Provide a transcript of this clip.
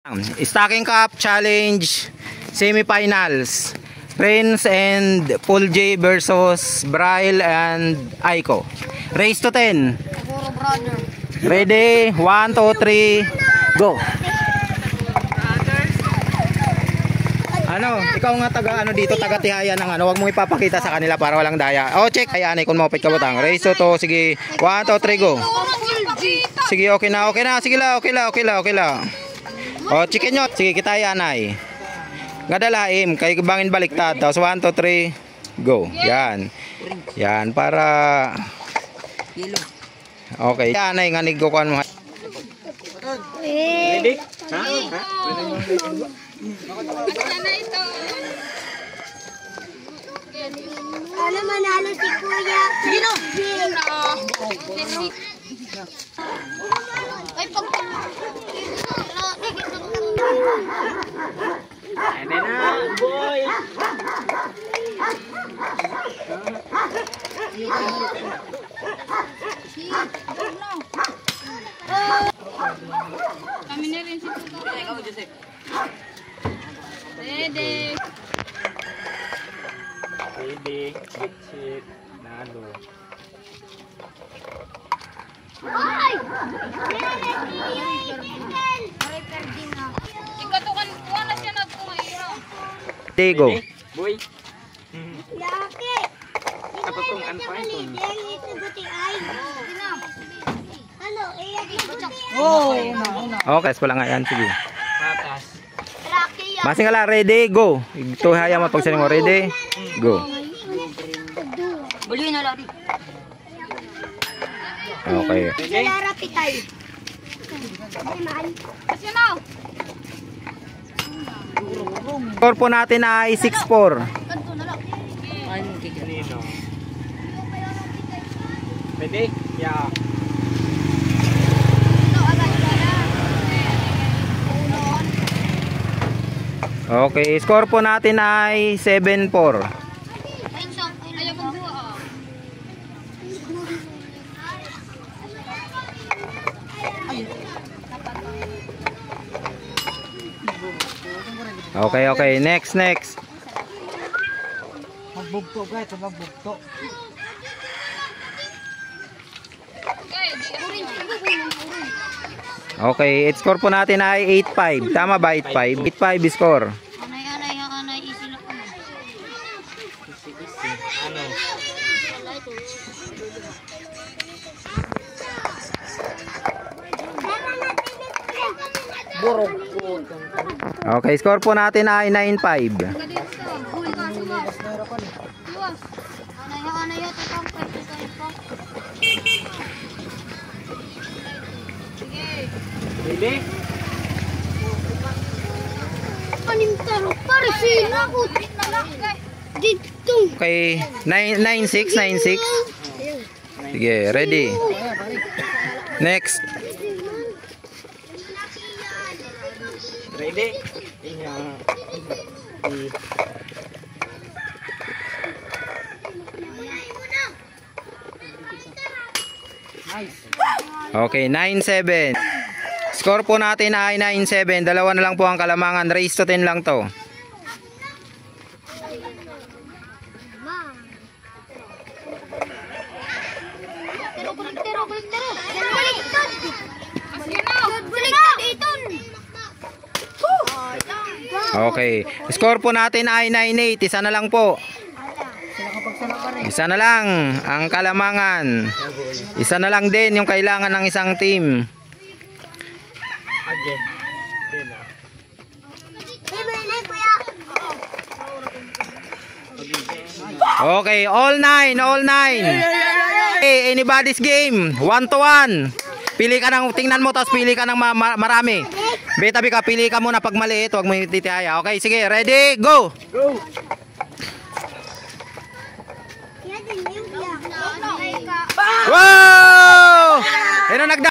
Stacking Cup Challenge Semifinals. Prince and Paul J versus Braille and Aiko. Race to 10. Ready? 1, 2, 3, go. Ano, ikaw nga taga ano dito, taga tihaya ng ano, wag mong ipapakita sa kanila para walang daya. Oh, check. Ay, anay, kung mapit ka butang. Race to, sige. 1, 2, 3, go. Sige, okay na. Sige la, okay la. Oh, chicken nyo. Sige, kita yanay. Ngadalaim, kay bangin baliktad. Tapos 1, 2, 3, go. Yan. Yan, para... Okay. Yanay, nganig ko kan mo. Ready? Ha? Ano manalo si Kuya? Sige no. Ay pag Ano na, boy. Kami na rin si Puto. Ikaw, Joseph. Ready. Shit. Nalo. Ay! Ikatukan ko na siya nagkumairo. Go. Boy, Laki! apa tong anpain tong? Ano? Okay, wala nga yan. Sige. Patas. Laki yan. Masing ala, ready, go. Ito haya mo pag mo. Ready, go. Buli na lari. Okay. Larapi tayo. Kasi na. Score po natin ay 6-4. Kanto na lang. Nino. Ready? Yeah. Okay, score po natin ay 7-4. Ayaw magbuha. Okay, next. Magbugto guys, magbugto. Okay, score po natin ay 8-5. Tama ba 8-5? 8-5 score. Anay, isi lang ko. Ano? Okay, score po natin ay 9-5. Ready? Panimtaro. Pare sila. Dito. Okay, 9-6. Sige, ready. Next. Ready? Yeah. Okay, 9-7. Score po natin ay 9-7. Dalawa na lang po ang kalamangan. Race to 10 lang to. Okay. Score po natin ay 9-8. Isa na lang po. Isa na lang ang kalamangan. Isa na lang din yung kailangan ng isang team. Again. Okay, all 9. Okay, anybody's game. 1-1. Pili ka ng, tingnan mo, tapos pili ka ng marami. Betabi ka, pili ka muna pag maliit, huwag mo titihaya. Okay, sige, ready, go! Go! Wow! Ano nagda?